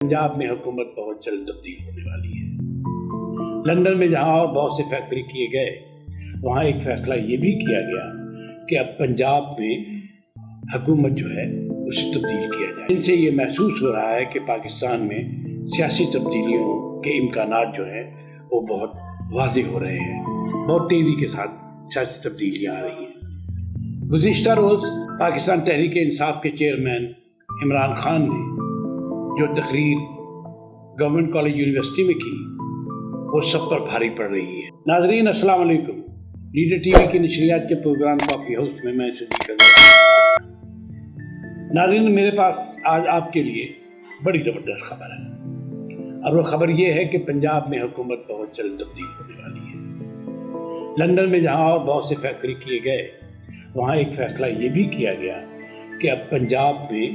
पंजाब में हुकूमत बहुत जल्द तब्दील होने वाली है। लंदन में जहां और बहुत से फैसले किए गए, वहां एक फैसला ये भी किया गया कि अब पंजाब में हुकूमत जो है उसे तब्दील किया जाए। इनसे ये महसूस हो रहा है कि पाकिस्तान में सियासी तब्दीलियों के इम्कानात जो हैं वो बहुत वाज़ेह हो रहे हैं, बहुत तेज़ी के साथ सियासी तब्दीलियाँ आ रही हैं। गुज़िश्ता रोज़ पाकिस्तान तहरीक इंसाफ के चेयरमैन इमरान खान ने जो तकरीर गवर्नमेंट कॉलेज यूनिवर्सिटी में की वो सब पर भारी पड़ रही है। नाज़रीन अस्सलाम वालेकुम। लीडर टीवी की नशरियात के प्रोग्राम कॉफ़ी हाउस में मैं सिद्दीक अज़हर। नाज़रीन, मेरे पास आज आपके लिए बड़ी ज़बरदस्त खबर है और वो खबर ये है कि पंजाब में हुकूमत बहुत जल्द तब्दील होने वाली है। लंदन में जहाँ और बहुत से फैसले किए गए, वहाँ एक फ़ैसला ये भी किया गया कि अब पंजाब में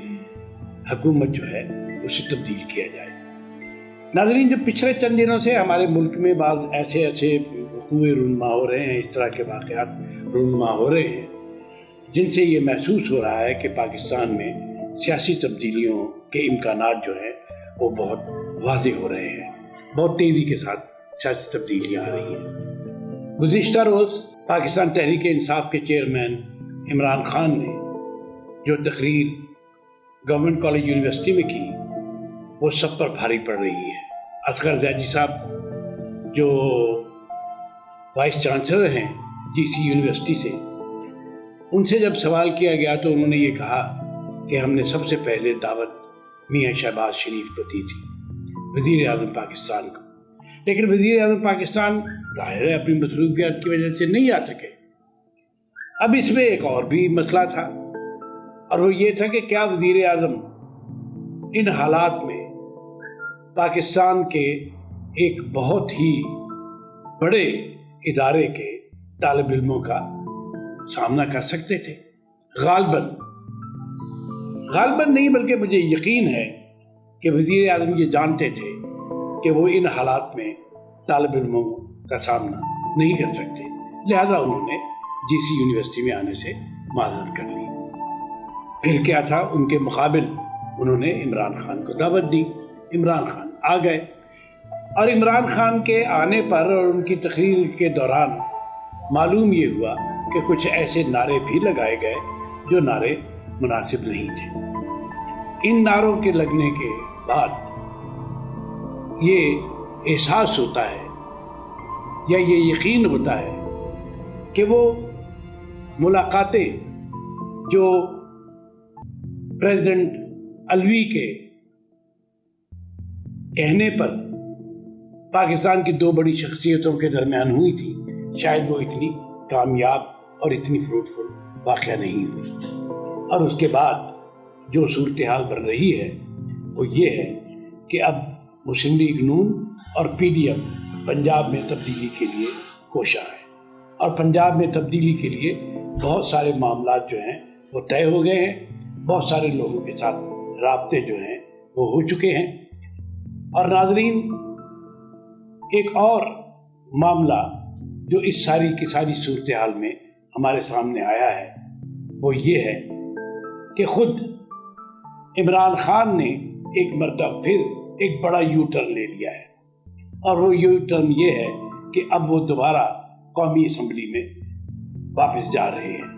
हुकूमत जो है उसे तब्दील किया जाए। नाज़रीन, जो पिछले चंद दिनों से हमारे मुल्क में बाद ऐसे हुए रूनमा हो रहे हैं, इस तरह के वाक़यात रूनमा हो रहे हैं जिनसे ये महसूस हो रहा है कि पाकिस्तान में सियासी तब्दीलियों के इम्कानात जो हैं वो बहुत वाज़ेह हो रहे हैं, बहुत तेज़ी के साथ सियासी तब्दीलियाँ आ रही हैं। गुज़िश्ता रोज़ पाकिस्तान तहरीक इंसाफ के चेयरमैन इमरान खान ने जो तकरीर गवर्नमेंट कॉलेज यूनिवर्सिटी में की वो सब पर भारी पड़ रही है। असगर जैदी साहब जो वाइस चांसलर हैं जीसी यूनिवर्सिटी से, उनसे जब सवाल किया गया तो उन्होंने ये कहा कि हमने सबसे पहले दावत मियां शहबाज शरीफ को दी थी, वज़ीर आज़म पाकिस्तान को, लेकिन वज़ीर आज़म पाकिस्तान ज़ाहिर है अपनी मसरूफियात की वजह से नहीं आ सके। अब इसमें एक और भी मसला था और वो ये था कि क्या वज़ीर आज़म इन हालात में पाकिस्तान के एक बहुत ही बड़े इदारे के तालिब इल्मों का सामना कर सकते थे? गालबन नहीं, बल्कि मुझे यकीन है कि वज़ीर आज़म ये जानते थे कि वो इन हालात में तालिब इल्मों का सामना नहीं कर सकते, लिहाजा उन्होंने जीसी यूनिवर्सिटी में आने से माज़रत कर ली। फिर क्या था, उनके मुकाबिल उन्होंने इमरान खान को दावत दी। इमरान खान आ गए और इमरान खान के आने पर और उनकी तकरीर के दौरान मालूम ये हुआ कि कुछ ऐसे नारे भी लगाए गए जो नारे मुनासिब नहीं थे। इन नारों के लगने के बाद ये एहसास होता है या ये यकीन होता है कि वो मुलाकातें जो प्रेसिडेंट अलवी के कहने पर पाकिस्तान की दो बड़ी शख्सियतों के दरमियान हुई थी, शायद वो इतनी कामयाब और इतनी फ्रूटफुल वाक़या नहीं हुई। और उसके बाद जो सूरत हाल बन रही है वो ये है कि अब मुस्लिम लीग नून और पीडीएम पंजाब में तब्दीली के लिए कोशा है और पंजाब में तब्दीली के लिए बहुत सारे मामलात जो हैं वो तय हो गए हैं, बहुत सारे लोगों के साथ राब्ते जो हैं वो हो चुके हैं। और नाज़रीन, एक और मामला जो इस सारी की सारी सूरत हाल में हमारे सामने आया है वो ये है कि खुद इमरान खान ने एक मरतबा फिर एक बड़ा यू टर्न ले लिया है और वो यू टर्न ये है कि अब वो दोबारा कौमी असम्बली में वापस जा रहे हैं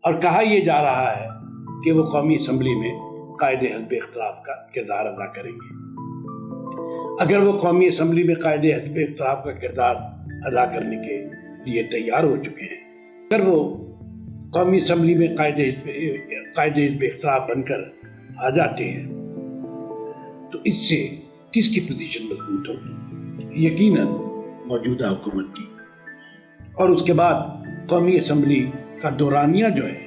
और कहा यह जा रहा है कि वो कौमी असम्बली में कायदे हिज़्ब इख्तिलाफ का किरदार अदा करेंगे। अगर वो कौमी असम्बली में कायदे हिज़्ब इख्तिलाफ का किरदार अदा करने के लिए तैयार हो चुके हैं, अगर वो कौमी असम्बली में कायदे हिज़्ब इख्तिलाफ बनकर आ जाते हैं तो इससे किसकी पोजीशन मजबूत होगी? यकीनन मौजूदा हुकूमत की। और उसके बाद कौमी असम्बली का दौरानिया जो है,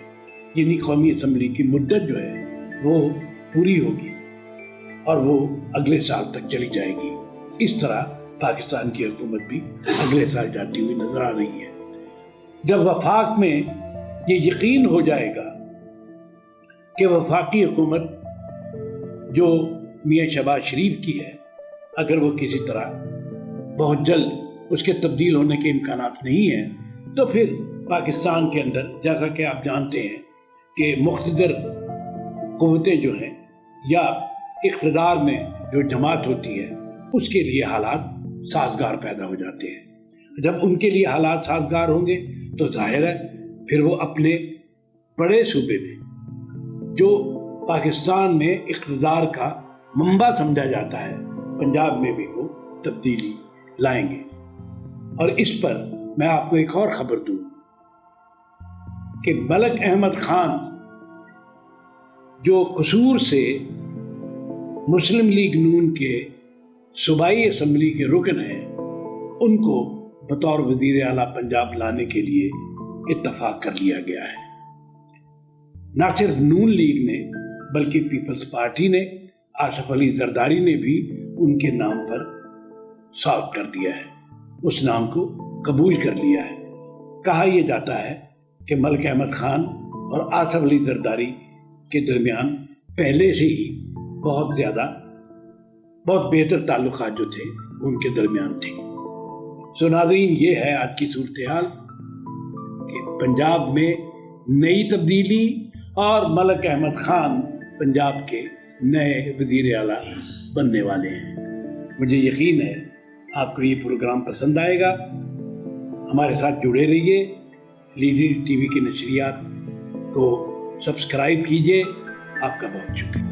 यानी कौमी असम्बली की मुद्दत जो है वो पूरी होगी और वो अगले साल तक चली जाएगी। इस तरह पाकिस्तान की हुकूमत भी अगले साल जाती हुई नजर आ रही है। जब वफाक में ये यकीन हो जाएगा कि वफाकी हुकूमत जो मियां शहबाज शरीफ की है, अगर वो किसी तरह बहुत जल्द उसके तब्दील होने के इम्कानात नहीं हैं, तो फिर पाकिस्तान के अंदर, जैसा कि आप जानते हैं कि मुख्तदर क़ुव्वतें जो हैं या اقتدار میں جو جماعت ہوتی ہے اس کے لیے حالات سازگار پیدا ہو جاتے ہیں۔ جب ان کے لیے حالات سازگار ہوں گے تو ظاہر ہے پھر وہ اپنے بڑے صوبے میں جو پاکستان میں اقتدار کا منبع سمجھا جاتا ہے، پنجاب میں بھی وہ تبدیلی لائیں گے۔ اور اس پر میں آپ کو ایک اور خبر دوں کہ ملک احمد خان جو قصور سے مسلم لیگ نون کے صوبائی اسمبلی کے رکن ہیں، ان کو بطور وزیر اعلیٰ پنجاب لانے کے لیے اتفاق کر لیا گیا ہے۔ نہ صرف نون لیگ نے بلکہ پیپلز پارٹی نے، آصف علی زرداری نے بھی ان کے نام پر صوت کر دیا ہے، اس نام کو قبول کر لیا ہے۔ کہا یہ جاتا ہے کہ ملک احمد خان اور آصف علی زرداری کے درمیان پہلے سے ہی بہت بہتر تعلقات جو تھے ان کے درمیان تھے۔ سو ناظرین، یہ ہے آج کی صورتحال کہ پنجاب میں نئی تبدیلی اور ملک احمد خان پنجاب کے نئے وزیر اعلیٰ بننے والے ہیں۔ مجھے یقین ہے آپ کو یہ پروگرام پسند آئے گا۔ ہمارے ساتھ جڑے رہیے، لیڈر ٹی وی کی نشریات کو سبسکرائب کیجیے۔ آپ کا بہت شکریہ۔